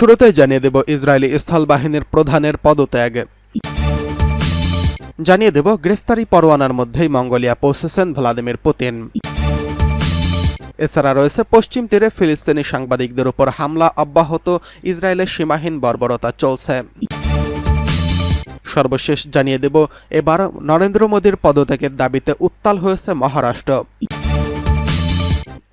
শুরুতেই জানিয়ে দেব ইসরায়েলি স্থল বাহিনীর প্রধানের পদত্যাগ। জানিয়ে দেব গ্রেফতারি পরোয়ানার মধ্যেই মঙ্গোলিয়া পৌঁছেছেন ভ্লাদিমির পুতিন। এছাড়া রয়েছে পশ্চিম তীরে ফিলিস্তিনি সাংবাদিকদের উপর হামলা অব্যাহত, ইসরায়েলের সীমাহীন বর্বরতা চলছে। সর্বশেষ জানিয়ে দেব এবার নরেন্দ্র মোদীর পদত্যাগের দাবিতে উত্তাল হয়েছে মহারাষ্ট্র।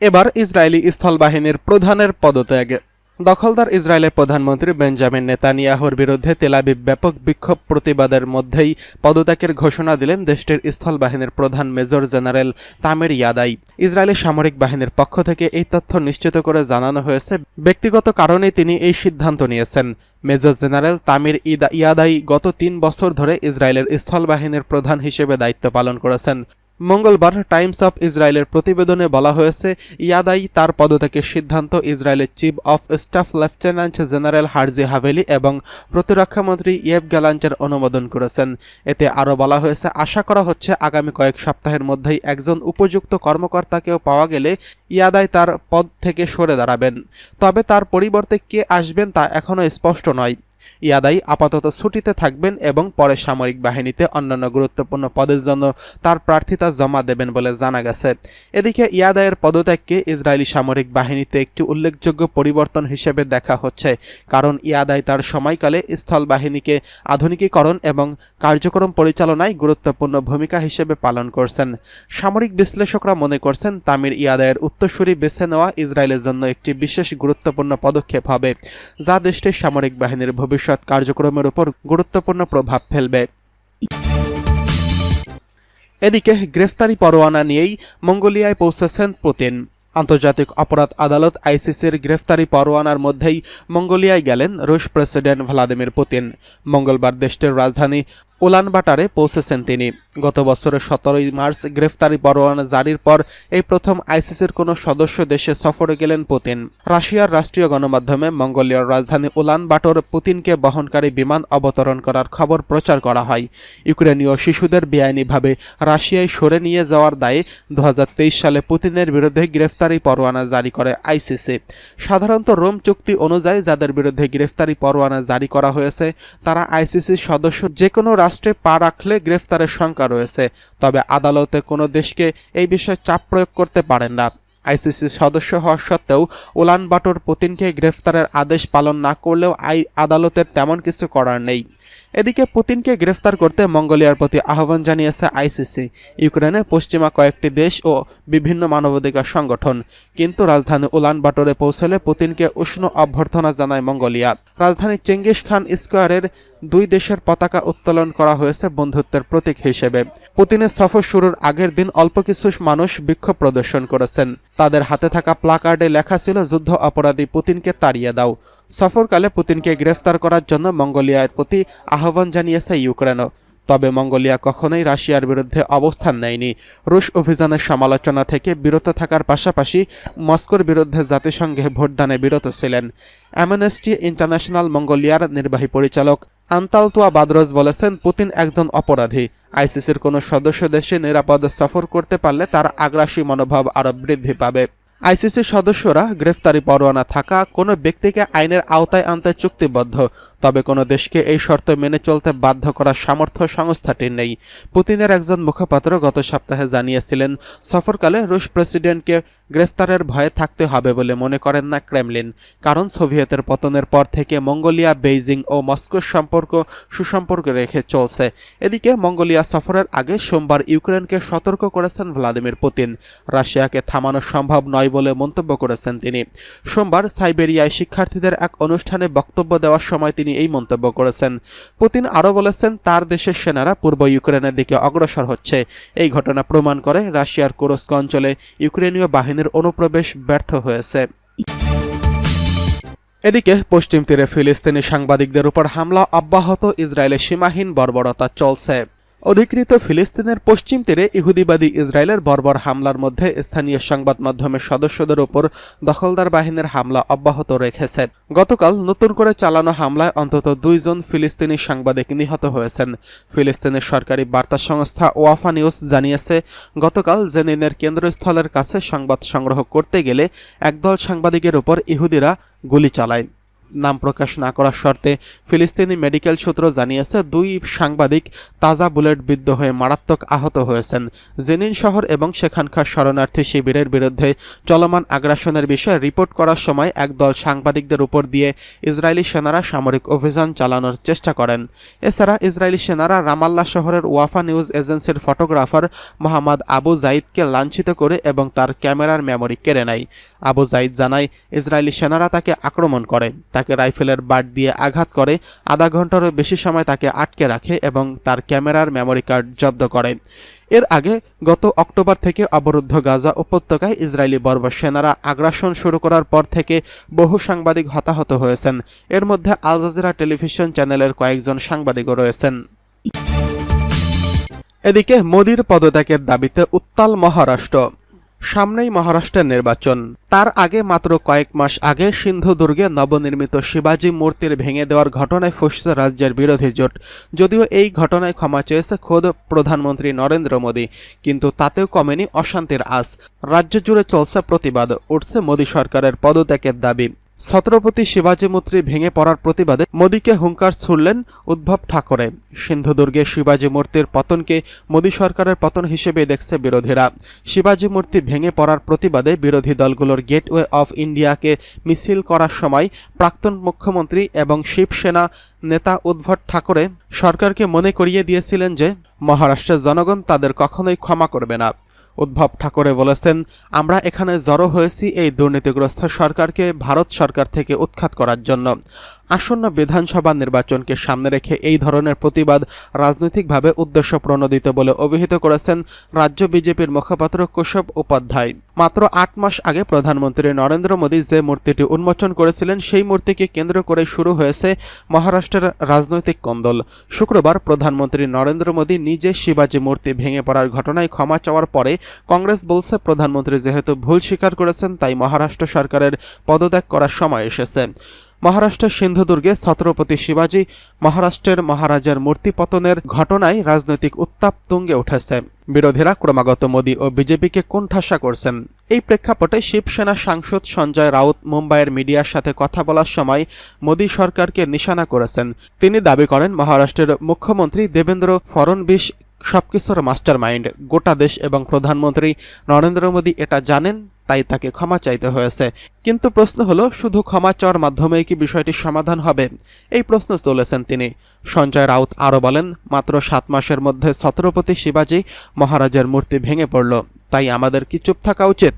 এবার ইসরায়েলি স্থল বাহিনীর প্রধানের পদত্যাগ। দখলদার ইসরায়েলের প্রধানমন্ত্রী বেঞ্জামিন নেতানিয়াহুর বিরুদ্ধে তেল আবিব ব্যাপক বিক্ষোভ প্রতিবাদের মধ্যেই পদত্যাগের ঘোষণা দিলেন দেশটির স্থল বাহিনীর প্রধান মেজর জেনারেল তামির ইয়াদাই। ইসরায়েলের সামরিক বাহিনীর পক্ষ থেকে এই তথ্য নিশ্চিত করে জানানো হয়েছে, ব্যক্তিগত কারণে তিনি এই সিদ্ধান্ত নিয়েছেন। মেজর জেনারেল তামির ইয়াদাই গত 3 বছর ধরে ইসরায়েলের স্থল বাহিনীর প্রধান হিসেবে দায়িত্ব পালন করেছেন। মঙ্গলবার টাইমস অফ ইসরায়েলের প্রতিবেদনে বলা হয়েছে, ইয়াদাই তার পদত্যাগের সিদ্ধান্ত ইসরায়েলের chief of staff lieutenant general Herzi Haveli এবং প্রতিরক্ষামন্ত্রী ইয়েভ গ্যালান্টের অনুমোদন করেছেন। এতে আরও বলা হয়েছে, আশা করা হচ্ছে আগামী কয়েক সপ্তাহের মধ্যেই একজন উপযুক্ত কর্মকর্তাকেও পাওয়া গেলে ইয়াদাই তার পদ থেকে সরে দাঁড়াবেন। তবে তার পরিবর্তে কে আসবেন তা এখনও স্পষ্ট নয়। ইয়াদাই আপাতত ছুটিতে থাকবেন এবং পরে সামরিক বাহিনীতে অন্যান্য গুরুত্বপূর্ণ পদের জন্য তার প্রার্থিতা জমা দেবেন বলে জানা গেছে। এদিকে ইয়াদাইয়ের পদত্যাগকে ইসরায়েলি সামরিক বাহিনীতে একটি উল্লেখযোগ্য পরিবর্তন হিসেবে দেখা হচ্ছে, কারণ ইয়াদাই তার সময়কালে স্থল বাহিনীকে আধুনিকীকরণ এবং কার্যক্রম পরিচালনায় গুরুত্বপূর্ণ ভূমিকা হিসেবে পালন করছেন। সামরিক বিশ্লেষকরা মনে করছেন, তামির ইয়াদাইয়ের উত্তরসূরি বেছে নেওয়া ইসরায়েলের জন্য একটি বিশেষ গুরুত্বপূর্ণ পদক্ষেপ হবে, যা দেশটির সামরিক বাহিনীর ভবিষ্যৎ কার্যক্রমের উপর গুরুত্বপূর্ণ প্রভাব ফেলবে। এদিকে গ্রেফতারি পরোয়ানা নিয়েই মঙ্গোলিয়ায় পৌঁছেছেন পুতিন। আন্তর্জাতিক অপরাধ আদালত আইসিসির গ্রেফতারি পরোয়ানার মধ্যেই মঙ্গোলিয়ায় গেলেন রুশ প্রেসিডেন্ট ভ্লাদিমির পুতিন। মঙ্গলবার দেশটির রাজধানী উলানবাটারে পৌঁছেছেন তিনি। গত বছরের 17 মার্চ গ্রেফতারি পরোয়ানা জারির পর এই প্রথম আইসিসির কোনো সদস্য দেশে সফরে গেলেন পুতিন। রাশিয়ার রাষ্ট্রীয় গণমাধ্যমে মঙ্গোলিয়ার রাজধানী উলানবাটর পুতিনকে বহনকারী বিমান অবতরণ করার খবর প্রচার করা হয়। ইউক্রেনীয় শিশুদের বেআইনিভাবে রাশিয়ায় সরে নিয়ে যাওয়ার দায়ে 2023 সালে পুতিনের বিরুদ্ধে গ্রেফতারি পরোয়ানা জারি করে আইসিসি। সাধারণত রোম চুক্তি অনুযায়ী যাদের বিরুদ্ধে গ্রেফতারি পরোয়ানা জারি করা হয়েছে তারা আইসিসির সদস্য যে কোনো রাষ্ট্রে পা রাখলে গ্রেফতারের শঙ্কা রয়েছে, তবে আদালতে কোনো দেশকে এই বিষয়ে চাপ প্রয়োগ করতে পারেন না। আইসিসির সদস্য হওয়া সত্ত্বেও উলানবাটর পুতিনকে গ্রেফতারের আদেশ পালন না করলেও আদালতের তেমন কিছু করার নেই। এদিকে পুতিনকে গ্রেফতার করতে মঙ্গোলিয়ার প্রতি আহ্বান জানিয়েছে আইসিসি, ইউক্রেনে পশ্চিমা কয়েকটি দেশ ও বিভিন্ন মানবাধিকার সংগঠন। কিন্তু রাজধানী উলানবাটরে পৌঁছলে পুতিনকে উষ্ণ অভ্যর্থনা জানায় মঙ্গোলিয়া। রাজধানী চেঙ্গিস খান স্কোয়ারের 2 দেশের পতাকা উত্তোলন করা হয়েছে বন্ধুত্বের প্রতীক হিসেবে। পুতিনের সফর শুরুর আগের দিন অল্প কিছু মানুষ বিক্ষোভ প্রদর্শন করেছেন। তাদের হাতে থাকা প্লাকার্ডে লেখা ছিল, যুদ্ধ অপরাধী পুতিনকে তাড়িয়ে দাও। সফরকালে পুতিনকে গ্রেফতার করার জন্য মঙ্গোলিয়ার প্রতি আহ্বান জানিয়েছে ইউক্রেনও। তবে মঙ্গোলিয়া কখনোই রাশিয়ার বিরুদ্ধে অবস্থান নেয়নি। রুশ অভিযানের সমালোচনা থেকে বিরত থাকার পাশাপাশি মস্কোর বিরুদ্ধে জাতিসংঘে ভোটদানে বিরত ছিলেন। অ্যামনেস্টি ইন্টারন্যাশনাল মঙ্গোলিয়ার নির্বাহী পরিচালক আন্তালতুয়া বাদরজ বলেছেন, পুতিন একজন অপরাধী। আইসিসির কোনো সদস্য দেশে নিরাপদে সফর করতে পারলে তার আগ্রাসী মনোভাব আরও বৃদ্ধি পাবে। আইসিসির সদস্যরা গ্রেফতারি পরোয়ানা থাকা কোনো ব্যক্তিকে আইনের আওতায় আনতে চুক্তিবদ্ধ, তবে কোনো দেশকে এই শর্ত মেনে চলতে বাধ্য করার সামর্থ্য সংস্থাটির নেই। পুতিনের একজন মুখপাত্র গত সপ্তাহে জানিয়েছিলেন, সফরকালে রুশ প্রেসিডেন্টকে গ্রেফতারের ভয়ে থাকতে হবে বলে মনে করেন না ক্রেমলিন, কারণ সোভিয়েতের পতনের পর থেকে মঙ্গোলিয়া বেইজিং ও মস্কোর সুসম্পর্ক রেখে চলছে। এদিকে মঙ্গোলিয়া সফরের আগে সোমবার ইউক্রেনকে সতর্ক করেছেন ভ্লাদিমির পুতিন। রাশিয়াকে থামানো সম্ভব নয় বলে মন্তব্য করেছেন তিনি। সোমবার সাইবেরিয়ায় শিক্ষার্থীদের এক অনুষ্ঠানে বক্তব্য দেওয়ার সময় তিনি এই মন্তব্য করেছেন। পুতিন আরও বলেছেন, তার দেশের সেনারা পূর্ব ইউক্রেনের দিকে অগ্রসর হচ্ছে। এই ঘটনা প্রমাণ করে রাশিয়ার কুরস্ক অঞ্চলে ইউক্রেনীয় বাহিনীর অনুপ্রবেশ ব্যর্থ হয়েছে। এদিকে পশ্চিম তীরে ফিলিস্তিনি সাংবাদিকদের উপর হামলা অব্যাহত, ইসরায়েলের সীমাহীন বর্বরতা চলছে। অধিকৃত ফিলিস্তিনের পশ্চিম তীরে ইহুদিবাদী ইসরায়েলের বর্বর হামলার মধ্যে স্থানীয় সংবাদ মাধ্যমের সদস্যদের উপর দখলদার বাহিনীর হামলা অব্যাহত রেখেছে। গতকাল নতুন করে চালানো হামলায় অন্তত 2 জন ফিলিস্তিনি সাংবাদিক নিহত হয়েছেন। ফিলিস্তিনের সরকারি বার্তা সংস্থা ওয়াফা নিউজ জানিয়েছে, গতকাল জেনিনের কেন্দ্রস্থলের কাছে সংবাদ সংগ্রহ করতে গেলে একদল সাংবাদিকের উপর ইহুদিরা গুলি চালায়। নাম প্রকাশ না করার শর্তে ফিলিস্তিনি মেডিকেল সূত্র জানিয়েছে 2 সাংবাদিক তাজা বুলেটবিদ্ধ হয়ে মারাত্মক আহত হয়েছেন। জেনিন শহর এবং সেখানকার শরণার্থী শিবিরের বিরুদ্ধে চলমান আগ্রাসনের বিষয়ে রিপোর্ট করার সময় একদল সাংবাদিকদের উপর দিয়ে ইসরায়েলি সেনারা সামরিক অভিযান চালানোর চেষ্টা করেন। এছাড়া ইসরায়েলি সেনারা রামাল্লা শহরের ওয়াফা নিউজ এজেন্সির ফটোগ্রাফার মোহাম্মদ আবু জাইদকে লাঞ্ছিত করে এবং তার ক্যামেরার মেমোরি কেড়ে নেয়। আবু জাইদ জানায়, ইসরায়েলি সেনারা তাকে আক্রমণ করে, তাকে রাইফেলের বাট দিয়ে আঘাত করে, আধা ঘন্টারও বেশি সময় তাকে আটকে রাখে এবং তার ক্যামেরার মেমোরি কার্ড জব্দ করে। এর আগে গত অক্টোবর থেকে অবরুদ্ধ গাজা উপত্যকায় ইসরায়েলি বর্বর সেনারা আগ্রাসন শুরু করার পর থেকে বহু সাংবাদিক হতাহত হয়েছেন। এর মধ্যে আল জাজিরা টেলিভিশন চ্যানেলের কয়েকজন সাংবাদিকও রয়েছেন। এদিকে মোদির পদত্যাগের দাবিতে উত্তাল মহারাষ্ট্র। সামনেই মহারাষ্ট্রের নির্বাচন। তার আগে মাত্র কয়েক মাস আগে সিন্ধুদুর্গে নবনির্মিত শিবাজি মূর্তির ভেঙে দেওয়ার ঘটনায় ফুঁসছে রাজ্যের বিরোধী জোট। যদিও এই ঘটনায় ক্ষমা চেয়েছে খোদ প্রধানমন্ত্রী নরেন্দ্র মোদী, কিন্তু তাতেও কমেনি অশান্তির আঁচ। রাজ্য জুড়ে চলছে প্রতিবাদ, উঠছে মোদী সরকারের পদত্যাগের দাবি। ছত্রপতি শিবাজি মূর্তি ভেঙে পড়ার প্রতিবাদে মোদীকে হুঙ্কার ছুড়লেন উদ্ধব ঠাকরে। সিন্ধুদুর্গে শিবাজি মূর্তির পতনকে মোদী সরকারের পতন হিসেবে দেখছে বিরোধীরা। শিবাজি মূর্তি ভেঙে পড়ার প্রতিবাদে বিরোধী দলগুলোর গেটওয়ে অফ ইন্ডিয়াকে মিছিল করার সময় প্রাক্তন মুখ্যমন্ত্রী এবং শিবসেনা নেতা উদ্ধব ঠাকরে সরকারকে মনে করিয়ে দিয়েছিলেন যে মহারাষ্ট্রের জনগণ তাদের কখনোই ক্ষমা করবে না। উদ্ধব ঠাকরে বলেছেন, আমরা এখানে জড়ো হয়েছি এই দুর্নীতিগ্রস্ত সরকারকে ভারত সরকার থেকে উৎখাত করার জন্য। আসন্ন বিধানসভা নির্বাচনকে সামনে রেখে এই ধরনের প্রতিবাদ রাজনৈতিকভাবে উদ্দেশ্যপ্রণোদিত বলে অভিহিত করেছেন রাজ্য বিজেপির মুখপাত্র কেশব উপাধ্যায়। মাত্র 8 মাস আগে প্রধানমন্ত্রী নরেন্দ্র মোদী যে মূর্তিটি উন্মোচন করেছিলেন সেই মূর্তিকে কেন্দ্র করে শুরু হয়েছে মহারাষ্ট্রের রাজনৈতিক কোন্দল। শুক্রবার প্রধানমন্ত্রী নরেন্দ্র মোদী নিজে শিবাজি মূর্তি ভেঙে পড়ার ঘটনায় ক্ষমা চাওয়ার পরে কংগ্রেস বলছে, প্রধানমন্ত্রী যেহেতু ভুল স্বীকার করেছেন তাই মহারাষ্ট্র সরকারের পদত্যাগ করার সময় এসেছে। মহারাষ্ট্রের সিন্ধুদুর্গে ছত্রপতি শিবাজি মহারাষ্ট্রের মহারাজার মূর্তি পতনের ঘটনায় রাজনৈতিক উত্তাপ তুঙ্গে উঠেছে। বিরোধীরা ক্রমাগত মোদী ও বিজেপিকে কোণঠাসা করছেন। এই প্রেক্ষাপটে শিবসেনা সাংসদ সঞ্জয় রাউত মুম্বাইয়ের মিডিয়ার সাথে কথা বলার সময় মোদী সরকারকে নিশানা করেছেন। তিনি দাবি করেন, মহারাষ্ট্রের মুখ্যমন্ত্রী দেবেন্দ্র ফড়নবিস সবকিছুর মাস্টার মাইন্ড। গোটা দেশ এবং প্রধানমন্ত্রী নরেন্দ্র মোদী এটা জানেন, তাই তাকে ক্ষমা চাইতে হয়েছে। কিন্তু প্রশ্ন হলো, শুধু ক্ষমা চাওয়ার মাধ্যমেই কি বিষয়টি সমাধান হবে? এই প্রশ্ন তুলেছেন তিনি। সঞ্জয় রাউত আরও বলেন, মাত্র 7 মাসের মধ্যে ছত্রপতি শিবাজি মহারাজের মূর্তি ভেঙে পড়ল, তাই আমাদের কি চুপ থাকা উচিত?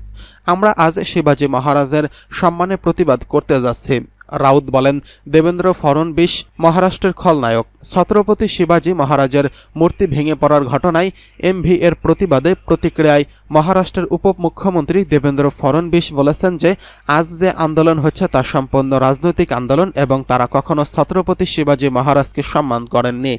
আমরা আজ শিবাজি মহারাজের সম্মানে প্রতিবাদ করতে যাচ্ছি। রাউত বলেন, দেবেন্দ্র ফড়নবিস মহারাষ্ট্রের খলনায়ক। ছত্রপতি শিবাজি মহারাজের মূর্তি ভেঙে পড়ার ঘটনায় এমভি এর প্রতিবাদে প্রতিক্রিয়ায় মহারাষ্ট্রের উপমুখ্যমন্ত্রী দেবেন্দ্র ফড়নবিস বলেছেন যে আজ যে আন্দোলন হচ্ছে তা সম্পূর্ণ রাজনৈতিক আন্দোলন এবং তারা কখনো ছত্রপতি শিবাজি মহারাজকে সম্মান করেননি।